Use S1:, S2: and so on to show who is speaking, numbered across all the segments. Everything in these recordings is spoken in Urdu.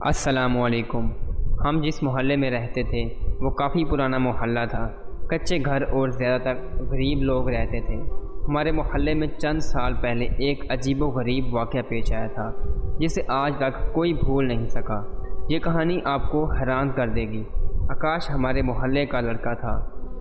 S1: السلام علیکم۔ ہم جس محلے میں رہتے تھے وہ کافی پرانا محلہ تھا۔ کچے گھر اور زیادہ تر غریب لوگ رہتے تھے۔ ہمارے محلے میں چند سال پہلے ایک عجیب و غریب واقعہ پیش آیا تھا جسے آج تک کوئی بھول نہیں سکا۔ یہ کہانی آپ کو حیران کر دے گی۔ آکاش ہمارے محلے کا لڑکا تھا۔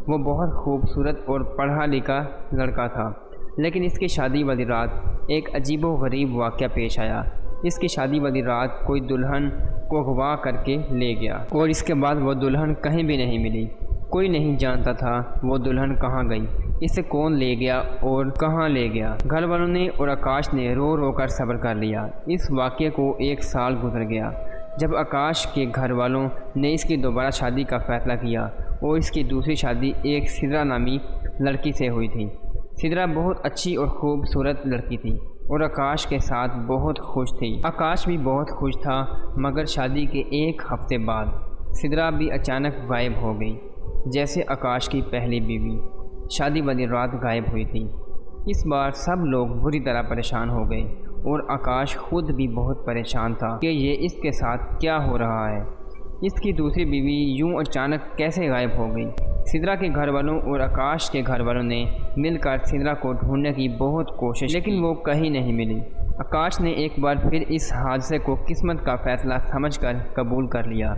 S1: وہ بہت خوبصورت اور پڑھا لکھا لڑکا تھا، لیکن اس کی شادی والی رات ایک عجیب و غریب واقعہ پیش آیا۔ اس کی شادی والی رات کوئی دلہن کو اغوا کر کے لے گیا اور اس کے بعد وہ دلہن کہیں بھی نہیں ملی۔ کوئی نہیں جانتا تھا وہ دلہن کہاں گئی، اسے کون لے گیا اور کہاں لے گیا۔ گھر والوں نے اور آکاش نے رو رو کر صبر کر لیا۔ اس واقعے کو 1 سال گزر گیا جب آکاش کے گھر والوں نے اس کی دوبارہ شادی کا فیصلہ کیا اور اس کی دوسری شادی ایک سدرا نامی لڑکی سے ہوئی تھی۔ سدرا بہت اچھی اور خوبصورت لڑکی تھی اور آکاش کے ساتھ بہت خوش تھی۔ آکاش بھی بہت خوش تھا، مگر شادی کے 1 ہفتے بعد سدرا بھی اچانک غائب ہو گئی، جیسے آکاش کی پہلی بیوی شادی والی رات غائب ہوئی تھی۔ اس بار سب لوگ بری طرح پریشان ہو گئے اور آکاش خود بھی بہت پریشان تھا کہ یہ اس کے ساتھ کیا ہو رہا ہے۔ اس کی دوسری بیوی یوں اچانک کیسے غائب ہو گئی؟ سدرا کے گھر والوں اور آکاش کے گھر والوں نے مل کر سدرا کو ڈھونڈنے کی بہت کوشش، لیکن وہ کہیں نہیں ملی۔ آکاش نے ایک بار پھر اس حادثے کو قسمت کا فیصلہ سمجھ کر قبول کر لیا،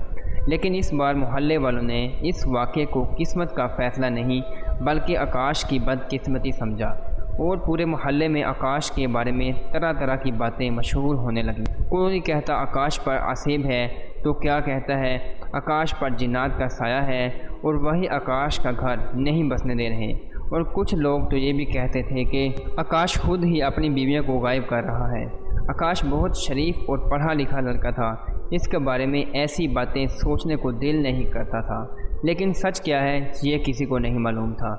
S1: لیکن اس بار محلے والوں نے اس واقعے کو قسمت کا فیصلہ نہیں بلکہ آکاش کی بدقسمتی سمجھا اور پورے محلے میں آکاش کے بارے میں طرح طرح کی باتیں مشہور ہونے لگیں۔ کوئی کہتا آکاش پر عصیب ہے تو کیا کہتا ہے آکاش پر جنات کا سایہ ہے اور وہی آکاش کا گھر نہیں بسنے دے رہے، اور کچھ لوگ تو یہ بھی کہتے تھے کہ آکاش خود ہی اپنی بیویوں کو غائب کر رہا ہے۔ آکاش بہت شریف اور پڑھا لکھا لڑکا تھا، اس کے بارے میں ایسی باتیں سوچنے کو دل نہیں کرتا تھا، لیکن سچ کیا ہے یہ کسی کو نہیں معلوم تھا۔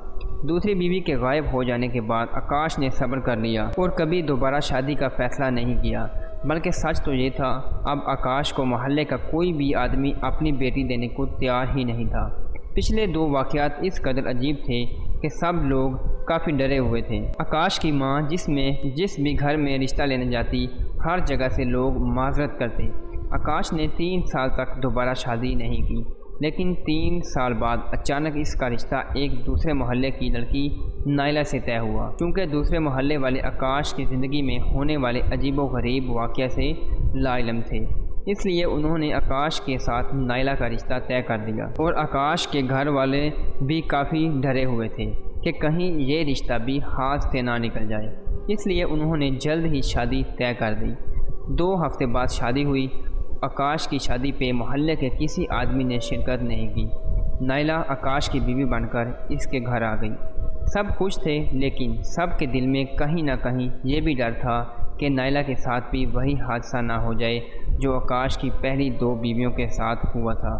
S1: دوسری بیوی کے غائب ہو جانے کے بعد آکاش نے صبر کر لیا اور کبھی دوبارہ شادی کا فیصلہ نہیں کیا، بلکہ سچ تو یہ تھا اب آکاش کو محلے کا کوئی بھی آدمی اپنی بیٹی دینے کو تیار ہی نہیں تھا۔ پچھلے 2 واقعات اس قدر عجیب تھے کہ سب لوگ کافی ڈرے ہوئے تھے۔ آکاش کی ماں جس بھی گھر میں رشتہ لینے جاتی ہر جگہ سے لوگ معذرت کرتے۔ آکاش نے 3 سال تک دوبارہ شادی نہیں کی، لیکن 3 سال بعد اچانک اس کا رشتہ ایک دوسرے محلے کی لڑکی نائلہ سے طے ہوا۔ چونکہ دوسرے محلے والے آکاش کی زندگی میں ہونے والے عجیب و غریب واقعہ سے لا علم تھے، اس لیے انہوں نے آکاش کے ساتھ نائلہ کا رشتہ طے کر دیا، اور آکاش کے گھر والے بھی کافی ڈرے ہوئے تھے کہ کہیں یہ رشتہ بھی ہاتھ سے نہ نکل جائے، اس لیے انہوں نے جلد ہی شادی طے کر دی۔ 2 ہفتے بعد شادی ہوئی۔ آکاش کی شادی پہ محلے کے کسی آدمی نے شرکت نہیں کی۔ نائلہ آکاش کی بیوی بن کر اس کے گھر آ گئی۔ سب خوش تھے، لیکن سب کے دل میں کہیں نہ کہیں یہ بھی ڈر تھا کہ نائلہ کے ساتھ بھی وہی حادثہ نہ ہو جائے جو آکاش کی پہلی 2 بیویوں کے ساتھ ہوا تھا۔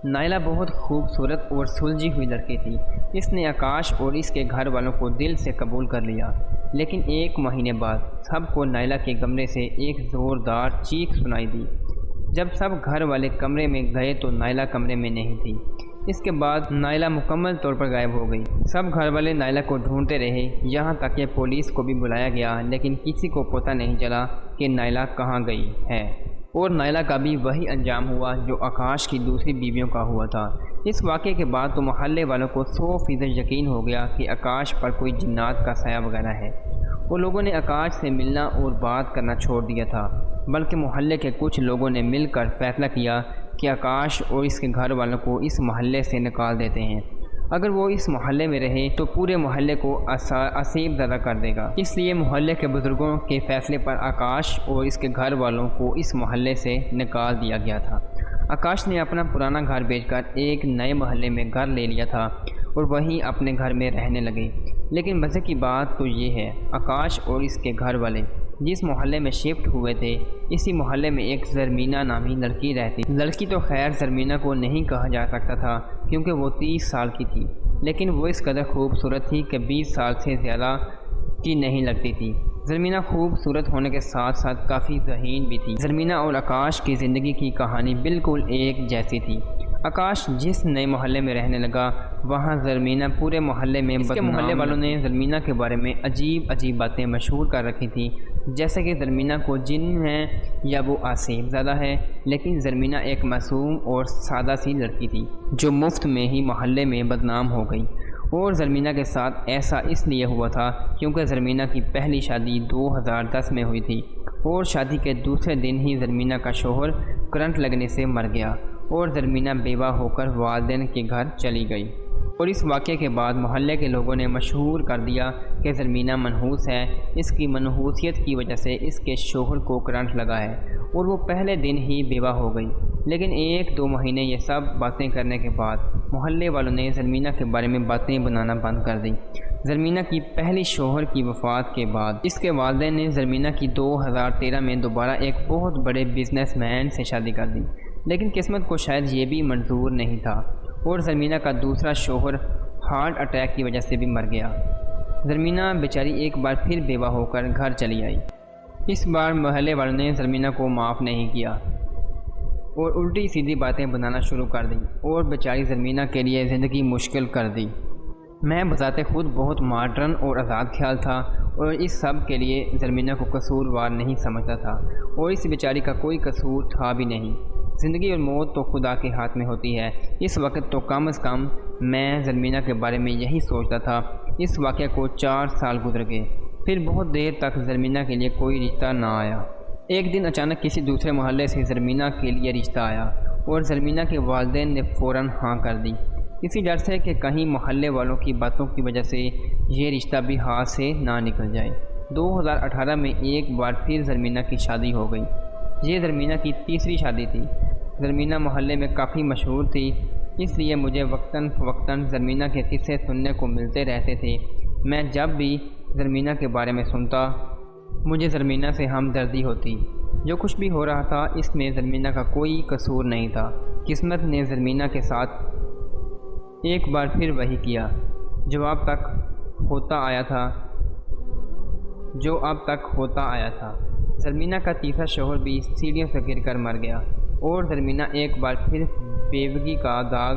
S1: نائلہ بہت خوبصورت اور سلجھی ہوئی لڑکی تھی۔ اس نے آکاش اور اس کے گھر والوں کو دل سے قبول کر لیا، لیکن 1 مہینے بعد سب کو نائلہ کے کمرے سے ایک زوردار چیخ سنائی دی۔ جب سب گھر والے کمرے میں گئے تو نائلہ کمرے میں نہیں تھی۔ اس کے بعد نائلہ مکمل طور پر غائب ہو گئی۔ سب گھر والے نائلہ کو ڈھونڈتے رہے، یہاں تک کہ پولیس کو بھی بلایا گیا، لیکن کسی کو پتہ نہیں چلا کہ نائلہ کہاں گئی ہے، اور نائلہ کا بھی وہی انجام ہوا جو آکاش کی دوسری بیویوں کا ہوا تھا۔ اس واقعے کے بعد تو محلے والوں کو 100% یقین ہو گیا کہ آکاش پر کوئی جنات کا سایہ وغیرہ ہے، اور لوگوں نے آکاش سے ملنا اور بات کرنا چھوڑ دیا تھا، بلکہ محلے کے کچھ لوگوں نے مل کر فیصلہ کیا کہ آکاش اور اس کے گھر والوں کو اس محلے سے نکال دیتے ہیں۔ اگر وہ اس محلے میں رہے تو پورے محلے کو عصیب زدہ کر دے گا، اس لیے محلے کے بزرگوں کے فیصلے پر آکاش اور اس کے گھر والوں کو اس محلے سے نکال دیا گیا تھا۔ آکاش نے اپنا پرانا گھر بیچ کر ایک نئے محلے میں گھر لے لیا تھا اور وہیں اپنے گھر میں رہنے لگے، لیکن مزے کی بات تو یہ ہے آکاش اور اس کے گھر والے جس محلے میں شفٹ ہوئے تھے اسی محلے میں ایک زرمینہ نامی لڑکی رہتی۔ لڑکی تو خیر زرمینہ کو نہیں کہا جا سکتا تھا کیونکہ وہ 30 سال کی تھی، لیکن وہ اس قدر خوبصورت تھی کہ 20 سال سے زیادہ کی نہیں لگتی تھی۔ زرمینہ خوبصورت ہونے کے ساتھ ساتھ کافی ذہین بھی تھی۔ زرمینہ اور آکاش کی زندگی کی کہانی بالکل ایک جیسی تھی۔ آکاش جس نئے محلے میں رہنے لگا وہاں زرمینہ پورے محلے میں بدنام۔ محلے والوں نے زرمینہ کے بارے میں عجیب باتیں مشہور کر رکھی تھیں، جیسے کہ زرمینہ کو جن ہے یا وہ آسیب زدہ ہے، لیکن زرمینہ ایک معصوم اور سادہ سی لڑکی تھی جو مفت میں ہی محلے میں بدنام ہو گئی۔ اور زرمینہ کے ساتھ ایسا اس لیے ہوا تھا کیونکہ زرمینہ کی پہلی شادی 2010 میں ہوئی تھی، اور شادی کے دوسرے دن ہی زرمینہ کا شوہر کرنٹ لگنے سے مر گیا اور زرمینہ بیوہ ہو کر والدین کے گھر چلی گئی۔ اور اس واقعے کے بعد محلے کے لوگوں نے مشہور کر دیا کہ زرمینہ منحوس ہے، اس کی منحوسیت کی وجہ سے اس کے شوہر کو کرنٹ لگا ہے اور وہ پہلے دن ہی بیوہ ہو گئی۔ لیکن 1-2 مہینے یہ سب باتیں کرنے کے بعد محلے والوں نے زرمینہ کے بارے میں باتیں بنانا بند کر دی۔ زرمینہ کی پہلی شوہر کی وفات کے بعد اس کے والدین نے زرمینہ کی 2013 میں دوبارہ ایک بہت بڑے بزنس مین سے شادی کر دی، لیکن قسمت کو شاید یہ بھی منظور نہیں تھا اور زرمینہ کا دوسرا شوہر ہارٹ اٹیک کی وجہ سے بھی مر گیا۔ زرمینہ بیچاری ایک بار پھر بیوہ ہو کر گھر چلی آئی۔ اس بار محلے والوں نے زرمینہ کو معاف نہیں کیا اور الٹی سیدھی باتیں بنانا شروع کر دیں اور بیچاری زرمینہ کے لیے زندگی مشکل کر دی۔ میں بذات خود بہت ماڈرن اور آزاد خیال تھا اور اس سب کے لیے زرمینہ کو قصوروار نہیں سمجھتا تھا، اور اس بیچاری کا کوئی قصور تھا بھی نہیں۔ زندگی اور موت تو خدا کے ہاتھ میں ہوتی ہے۔ اس وقت تو کم از کم میں زرمینہ کے بارے میں یہی سوچتا تھا۔ اس واقعے کو 4 سال گزر گئے، پھر بہت دیر تک زرمینہ کے لیے کوئی رشتہ نہ آیا۔ ایک دن اچانک کسی دوسرے محلے سے زرمینہ کے لیے رشتہ آیا اور زرمینہ کے والدین نے فوراً ہاں کر دی، اسی ڈر سے کہ کہیں محلے والوں کی باتوں کی وجہ سے یہ رشتہ بھی ہاتھ سے نہ نکل جائے۔ 2018 میں ایک بار پھر زرمینہ کی شادی ہو گئی۔ یہ زرمینہ کی تیسری شادی تھی۔ زرمینہ محلے میں کافی مشہور تھی، اس لیے مجھے وقتاً فوقتاً زرمینہ کے قصے سننے کو ملتے رہتے تھے۔ میں جب بھی زرمینہ کے بارے میں سنتا مجھے زرمینہ سے ہمدردی ہوتی۔ جو کچھ بھی ہو رہا تھا اس میں زرمینہ کا کوئی قصور نہیں تھا۔ قسمت نے زرمینہ کے ساتھ ایک بار پھر وہی کیا جو اب تک ہوتا آیا تھا۔ زرمینہ کا تیسرا شوہر بھی سیڑھیوں سے گر کر مر گیا اور زرمینہ ایک بار پھر بیوگی کا داغ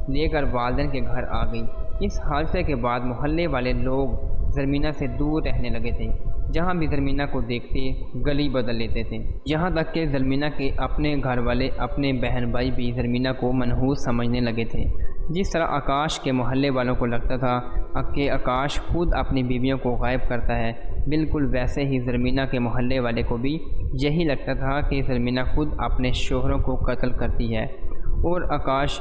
S1: لے کر والدین کے گھر آ گئی۔ اس حادثے کے بعد محلے والے لوگ زرمینہ سے دور رہنے لگے تھے۔ جہاں بھی زرمینہ کو دیکھتے گلی بدل لیتے تھے، یہاں تک کہ زرمینہ کے اپنے گھر والے، اپنے بہن بھائی بھی زرمینہ کو منحوس سمجھنے لگے تھے۔ جس طرح آکاش کے محلے والوں کو لگتا تھا کہ آکاش خود اپنی بیویوں کو غائب کرتا ہے، بالکل ویسے ہی زرمینہ کے محلے والے کو بھی یہی لگتا تھا کہ زرمینہ خود اپنے شوہروں کو قتل کرتی ہے۔ اور آکاش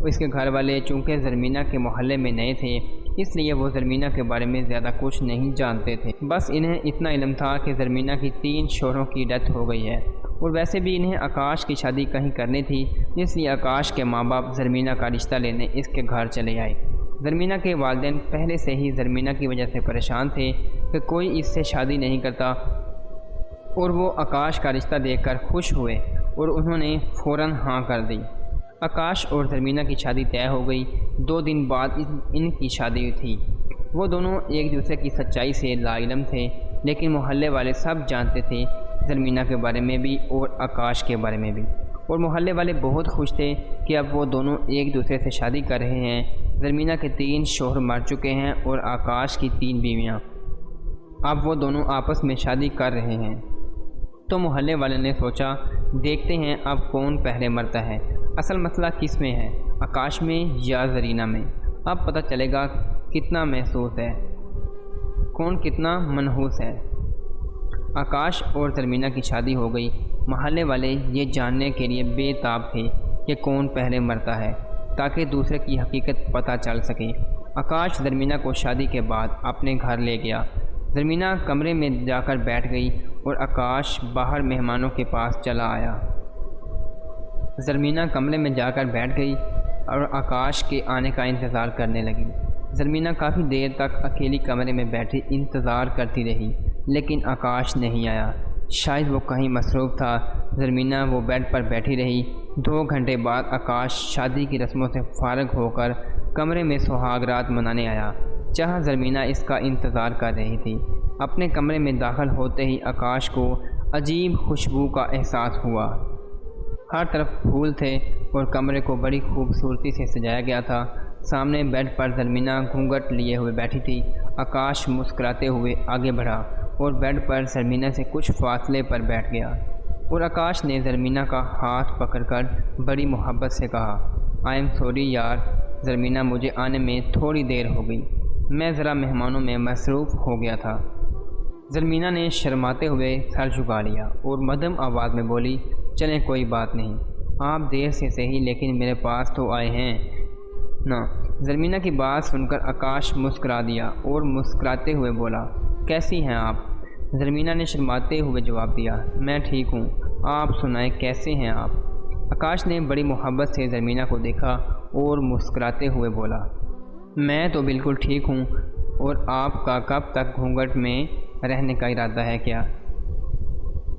S1: اس کے گھر والے چونکہ زرمینہ کے محلے میں نئے تھے، اس لیے وہ زرمینہ کے بارے میں زیادہ کچھ نہیں جانتے تھے۔ بس انہیں اتنا علم تھا کہ زرمینہ کی 3 شوہروں کی ڈیتھ ہو گئی ہے، اور ویسے بھی انہیں آکاش کی شادی کہیں کرنی تھی، اس لیے آکاش کے ماں باپ زرمینہ کا رشتہ لینے اس کے گھر چلے آئے۔ زرمینہ کے والدین پہلے سے ہی زرمینہ کی وجہ سے پریشان تھے کہ کوئی اس سے شادی نہیں کرتا، اور وہ آکاش کا رشتہ دیکھ کر خوش ہوئے اور انہوں نے فوراً ہاں کر دی۔ آکاش اور زرمینہ کی شادی طے ہو گئی۔ 2 دن بعد ان کی شادی تھی۔ وہ دونوں ایک دوسرے کی سچائی سے لا علم تھے، لیکن محلے والے سب جانتے تھے، زرمینہ کے بارے میں بھی اور آکاش کے بارے میں بھی، اور محلے والے بہت خوش تھے کہ اب وہ دونوں ایک دوسرے سے شادی کر رہے ہیں۔ زرمینہ کے 3 شوہر مر چکے ہیں اور آکاش کی 3 بیویاں، اب وہ دونوں آپس میں شادی کر رہے ہیں۔ تو محلے والے نے سوچا دیکھتے ہیں اب کون پہلے مرتا ہے، اصل مسئلہ کس میں ہے، آکاش میں یا زرینہ میں؟ اب پتہ چلے گا کتنا محسوس ہے، کون کتنا منحوس ہے۔ آکاش اور زرمینہ کی شادی ہو گئی۔ محلے والے یہ جاننے کے لیے بے تاب تھے کہ کون پہلے مرتا ہے، تاکہ دوسرے کی حقیقت پتہ چل سکے۔ آکاش زرمینہ کو شادی کے بعد اپنے گھر لے گیا۔ زرمینہ کمرے میں جا کر بیٹھ گئی اور آکاش باہر مہمانوں کے پاس چلا آیا۔ زرمینہ کمرے میں جا کر بیٹھ گئی اور آکاش کے آنے کا انتظار کرنے لگی۔ زرمینہ کافی دیر تک اکیلی کمرے میں بیٹھی انتظار کرتی رہی، لیکن آکاش نہیں آیا۔ شاید وہ کہیں مصروف تھا۔ زرمینہ وہ بیڈ پر بیٹھی رہی۔ 2 گھنٹے بعد آکاش شادی کی رسموں سے فارغ ہو کر کمرے میں سہاگ رات منانے آیا، جہاں زرمینہ اس کا انتظار کر رہی تھی۔ اپنے کمرے میں داخل ہوتے ہی آکاش کو عجیب خوشبو کا احساس ہوا۔ ہر طرف پھول تھے اور کمرے کو بڑی خوبصورتی سے سجایا گیا تھا۔ سامنے بیڈ پر زرمینہ گھونگھٹ لیے ہوئے بیٹھی تھی۔ آکاش مسکراتے ہوئے آگے بڑھا اور بیڈ پر زرمینہ سے کچھ فاصلے پر بیٹھ گیا، اور آکاش نے زرمینہ کا ہاتھ پکڑ کر بڑی محبت سے کہا، آئی ایم سوری یار زرمینہ، مجھے آنے میں تھوڑی دیر ہو گئی، میں ذرا مہمانوں میں مصروف ہو گیا تھا۔ زرمینہ نے شرماتے ہوئے سر جھکا لیا اور مدھم آواز میں بولی، چلیں کوئی بات نہیں، آپ دیر سے صحیح لیکن میرے پاس تو آئے ہیں نا۔ زرمینہ کی بات سن کر آکاش مسکرا دیا اور مسکراتے ہوئے بولا، کیسی ہیں آپ؟ زرمینہ نے شرماتے ہوئے جواب دیا، میں ٹھیک ہوں، آپ سنائیں کیسے ہیں آپ؟ آکاش نے بڑی محبت سے زرمینہ کو دیکھا اور مسکراتے ہوئے بولا، میں تو بالکل ٹھیک ہوں، اور آپ کا کب تک گھونگھٹ میں رہنے کا ارادہ ہے کیا؟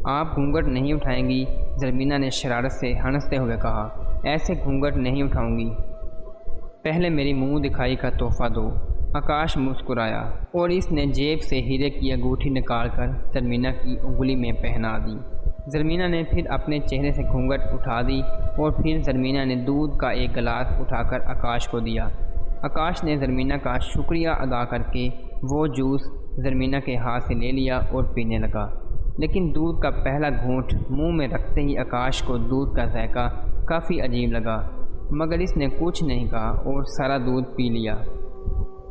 S1: آپ گھونگھٹ نہیں اٹھائیں گی؟ زرمینہ نے شرارت سے ہنستے ہوئے کہا، ایسے گھونگھٹ نہیں اٹھاؤں گی، پہلے میری منہ دکھائی کا تحفہ دو۔ آکاش مسکرایا اور اس نے جیب سے ہیرے کی انگوٹھی نکال کر زرمینہ کی انگلی میں پہنا دی۔ زرمینہ نے پھر اپنے چہرے سے گھونگھٹ اٹھا دی اور پھر زرمینہ نے دودھ کا ایک گلاس اٹھا کر آکاش کو دیا۔ آکاش نے زرمینہ کا شکریہ ادا کر کے وہ جوس زرمینہ کے ہاتھ سے لے لیا اور پینے لگا، لیکن دودھ کا پہلا گھونٹ منہ میں رکھتے ہی آکاش کو دودھ کا ذائقہ کافی عجیب لگا، مگر اس نے کچھ نہیں کہا اور سارا دودھ پی لیا۔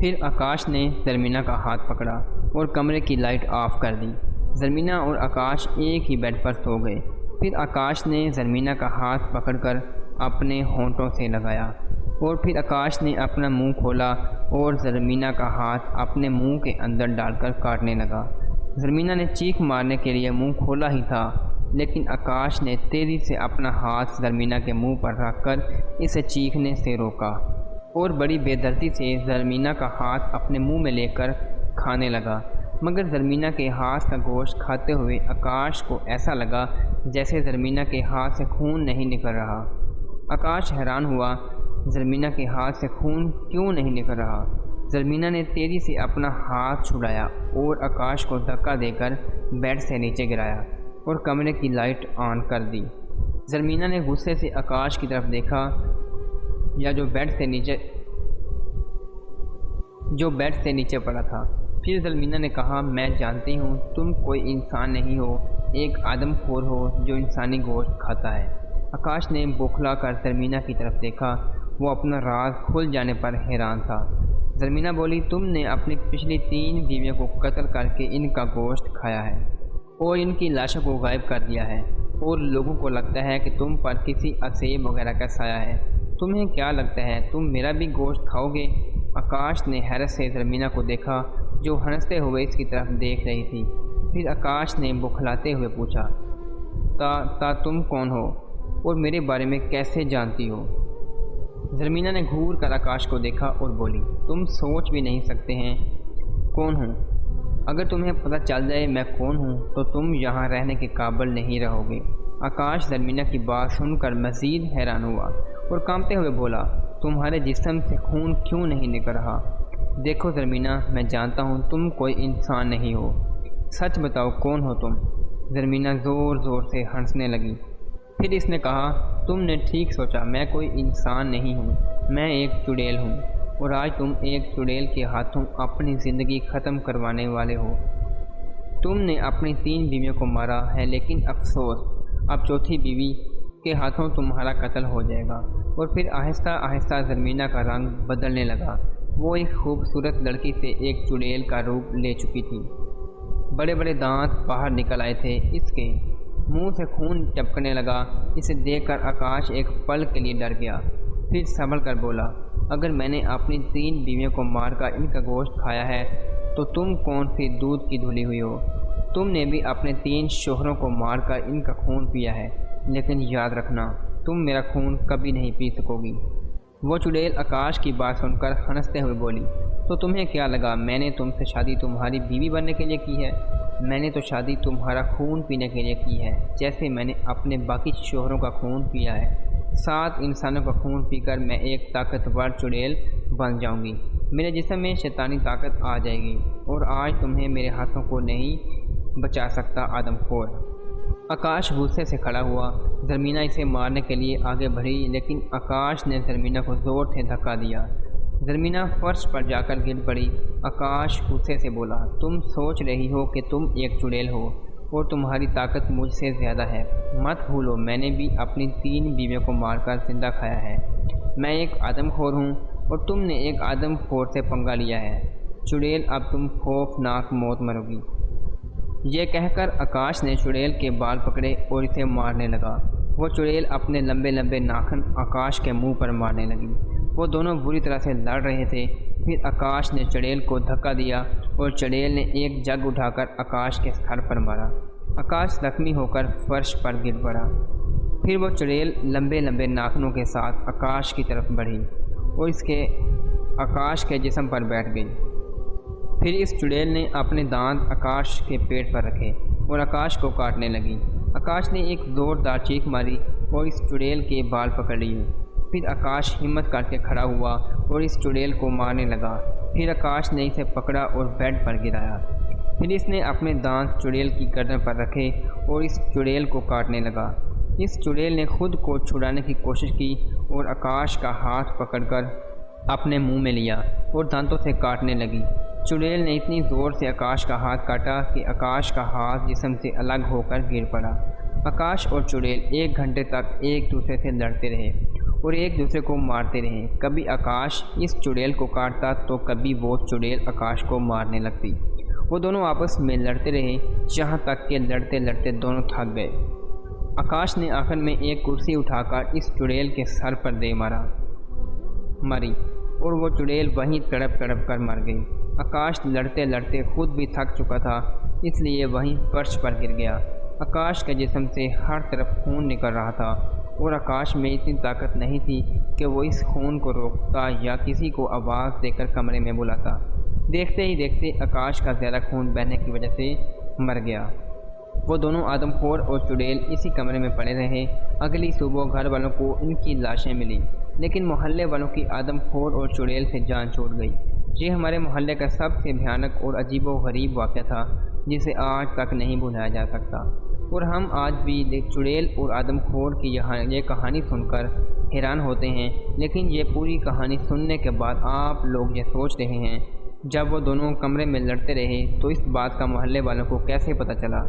S1: پھر آکاش نے زرمینہ کا ہاتھ پکڑا اور کمرے کی لائٹ آف کر دی۔ زرمینہ اور آکاش ایک ہی بیڈ پر سو گئے۔ پھر آکاش نے زرمینہ کا ہاتھ پکڑ کر اپنے ہونٹوں سے لگایا اور پھر آکاش نے اپنا منہ کھولا اور زرمینہ کا ہاتھ اپنے منہ کے اندر ڈال کر کاٹنے لگا۔ زرمینہ نے چیخ مارنے کے لیے منہ کھولا ہی تھا، لیکن آکاش نے تیزی سے اپنا ہاتھ زرمینہ کے منہ پر رکھ کر اسے چیخنے سے روکا اور بڑی بے دردی سے زرمینہ کا ہاتھ اپنے منہ میں لے کر کھانے لگا، مگر زرمینہ کے ہاتھ کا گوشت کھاتے ہوئے آکاش کو ایسا لگا جیسے زرمینہ کے ہاتھ سے خون نہیں نکل رہا۔ آکاش حیران ہوا، زرمینہ کے ہاتھ سے خون کیوں نہیں نکل رہا؟ زرمینہ نے تیزی سے اپنا ہاتھ چھڑایا اور آکاش کو دھکا دے کر بیڈ سے نیچے گرایا اور کمرے کی لائٹ آن کر دی۔ زرمینہ نے غصے سے آکاش کی طرف دیکھا جو بیڈ سے نیچے پڑا تھا۔ پھر زرمینہ نے کہا، میں جانتی ہوں تم کوئی انسان نہیں ہو، ایک آدم خور ہو جو انسانی گوشت کھاتا ہے۔ آکاش نے بوکھلا کر زرمینہ کی طرف دیکھا، وہ اپنا راز کھل جانے پر حیران تھا۔ زرمینہ بولی، تم نے اپنی پچھلی 3 بیویوں کو قتل کر کے ان کا گوشت کھایا ہے اور ان کی لاشوں کو غائب کر دیا ہے، اور لوگوں کو لگتا ہے کہ تم پر کسی اسیب وغیرہ کا سایہ ہے۔ تمہیں کیا لگتا ہے تم میرا بھی گوشت کھاؤ گے؟ آکاش نے حیرت سے زرمینہ کو دیکھا جو ہنستے ہوئے اس کی طرف دیکھ رہی تھی۔ پھر آکاش نے بوکھلاتے ہوئے پوچھا، تا تم کون ہو اور میرے بارے میں کیسے جانتی ہو؟ زرمینہ نے گھور کر آکاش کو دیکھا اور بولی، تم سوچ بھی نہیں سکتے ہیں کون ہوں۔ اگر تمہیں پتہ چل جائے میں کون ہوں تو تم یہاں رہنے کے قابل نہیں رہو گے۔ آکاش زرمینہ کی بات سن کر مزید حیران ہوا اور کانپتے ہوئے بولا، تمہارے جسم سے خون کیوں نہیں نکل رہا؟ دیکھو زرمینہ، میں جانتا ہوں تم کوئی انسان نہیں ہو، سچ بتاؤ کون ہو تم؟ زرمینہ زور زور سے ہنسنے لگی۔ پھر اس نے کہا، تم نے ٹھیک سوچا، میں کوئی انسان نہیں ہوں، میں ایک چڑیل ہوں، اور آج تم ایک چڑیل کے ہاتھوں اپنی زندگی ختم کروانے والے ہو۔ تم نے اپنی 3 بیویوں کو مارا ہے، لیکن افسوس اب 4تھی بیوی کے ہاتھوں تمہارا قتل ہو جائے گا۔ اور پھر آہستہ آہستہ زرمینہ کا رنگ بدلنے لگا، وہ ایک خوبصورت لڑکی سے ایک چڑیل کا روپ لے چکی تھی۔ بڑے بڑے دانت باہر نکل آئے تھے، اس کے منہ سے خون ٹپکنے لگا۔ اسے دیکھ کر آکاش ایک پل کے لیے ڈر گیا، پھر سنبھل کر بولا، اگر میں نے اپنی 3 بیویوں کو مار کر ان کا گوشت کھایا ہے تو تم کون سی دودھ کی دھلی ہوئی ہو؟ تم نے بھی اپنے 3 شوہروں کو مار کر ان کا خون پیا ہے، لیکن یاد رکھنا تم میرا خون کبھی نہیں پی سکو گی۔ وہ چڑیل آکاش کی بات سن کر ہنستے ہوئے بولی، تو تمہیں کیا لگا میں نے تم سے شادی تمہاری بیوی بننے کے لیے کی ہے؟ میں نے تو شادی تمہارا خون پینے کے لیے کی ہے، جیسے میں نے اپنے باقی شوہروں کا خون پیا ہے۔ 7 انسانوں کا خون پی کر میں ایک طاقتور چڑیل بن جاؤں گی، میرے جسم میں شیطانی طاقت آ جائے گی، اور آج تمہیں میرے ہاتھوں کو نہیں بچا سکتا آدم خور۔ آکاش غصے سے کھڑا ہوا۔ زرمینہ اسے مارنے کے لیے آگے بڑھی، لیکن آکاش نے زرمینہ کو زور سے دھکا دیا زرمینہ فرش پر جا کر گر پڑی۔ آکاش غصے سے بولا، تم سوچ رہی ہو کہ تم ایک چڑیل ہو اور تمہاری طاقت مجھ سے زیادہ ہے۔ مت بھولو میں نے بھی اپنی 3 بیویوں کو مار کر زندہ کھایا ہے۔ میں ایک آدم خور ہوں اور تم نے ایک آدم خور سے پنگا لیا ہے۔ چڑیل اب تم خوفناک موت مرو گی۔ یہ کہہ کر آکاش نے چڑیل کے بال پکڑے اور اسے مارنے لگا۔ وہ چڑیل اپنے لمبے لمبے ناخن آکاش کے منہ پر مارنے لگی۔ وہ دونوں بری طرح سے لڑ رہے تھے۔ پھر آکاش نے چڑیل کو دھکا دیا اور چڑیل نے ایک جگ اٹھا کر آکاش کے سر پر مارا۔ آکاش زخمی ہو کر فرش پر گر پڑا۔ پھر وہ چڑیل لمبے لمبے ناخنوں کے ساتھ آکاش کی طرف بڑھی اور آکاش کے جسم پر بیٹھ گئی۔ پھر اس چڑیل نے اپنے دانت آکاش کے پیٹ پر رکھے اور آکاش کو کاٹنے لگی۔ آکاش نے ایک زوردار چیخ ماری اور اس چڑیل کے بال پکڑ لیے۔ پھر آکاش ہمت کر کے کھڑا ہوا اور اس چڑیل کو مارنے لگا۔ پھر آکاش نے اسے پکڑا اور بیڈ پر گرایا۔ پھر اس نے اپنے دانت چڑیل کی گردن پر رکھے اور اس چڑیل کو کاٹنے لگا۔ اس چڑیل نے خود کو چھڑانے کی کوشش کی اور آکاش کا ہاتھ پکڑ کر اپنے منہ میں لیا اور دانتوں سے کاٹنے لگی۔ چڑیل نے اتنی زور سے آکاش کا ہاتھ کاٹا کہ آکاش کا ہاتھ جسم سے الگ ہو کر گر پڑا۔ آکاش اور چڑیل 1 گھنٹے تک ایک دوسرے سے لڑتے رہے اور ایک دوسرے کو مارتے رہے۔ کبھی آکاش اس چڑیل کو کاٹتا تو کبھی وہ چڑیل آکاش کو مارنے لگتی۔ وہ دونوں آپس میں لڑتے رہے جہاں تک کہ لڑتے لڑتے دونوں تھک گئے۔ آکاش نے آخر میں ایک کرسی اٹھا کر اس چڑیل کے سر پر دے ماری اور وہ چڑیل وہیں تڑپ تڑپ کر مر گئی۔ آکاش لڑتے لڑتے خود بھی تھک چکا تھا، اس لیے وہیں فرش پر گر گیا۔ آکاش کے جسم سے ہر طرف خون نکل رہا تھا اور آکاش میں اتنی طاقت نہیں تھی کہ وہ اس خون کو روکتا یا کسی کو آواز دے کر کمرے میں بلاتا۔ دیکھتے ہی دیکھتے آکاش کا زیادہ خون بہنے کی وجہ سے مر گیا۔ وہ دونوں آدم خور اور چڑیل اسی کمرے میں پڑے رہے۔ اگلی صبح گھر والوں کو ان کی لاشیں ملی، لیکن محلے والوں کی آدم خور اور چڑیل سے جان چھوٹ گئی۔ یہ ہمارے محلے کا سب سے بھیانک اور عجیب و غریب واقعہ تھا جسے آج تک نہیں بھلایا جا سکتا، اور ہم آج بھی چڑیل اور آدم خور کی یہ کہانی سن کر حیران ہوتے ہیں۔ لیکن یہ پوری کہانی سننے کے بعد آپ لوگ یہ سوچ رہے ہیں جب وہ دونوں کمرے میں لڑتے رہے تو اس بات کا محلے والوں کو کیسے پتہ چلا،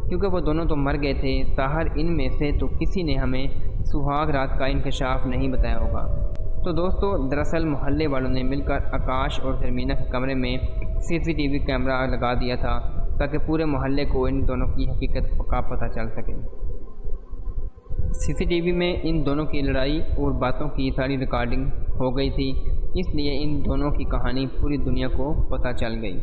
S1: کیونکہ وہ دونوں تو مر گئے تھے۔ طاہر ان میں سے تو کسی نے ہمیں سہاگ رات کا انکشاف نہیں بتایا ہوگا۔ تو دوستو، دراصل محلے والوں نے مل کر آکاش اور زرمینہ کے کمرے میں CCTV کیمرہ لگا دیا تھا تاکہ پورے محلے کو ان دونوں کی حقیقت کا پتہ چل سکے۔ CCTV میں ان دونوں کی لڑائی اور باتوں کی ساری ریکارڈنگ ہو گئی تھی، اس لیے ان دونوں کی کہانی پوری دنیا کو پتہ چل گئی۔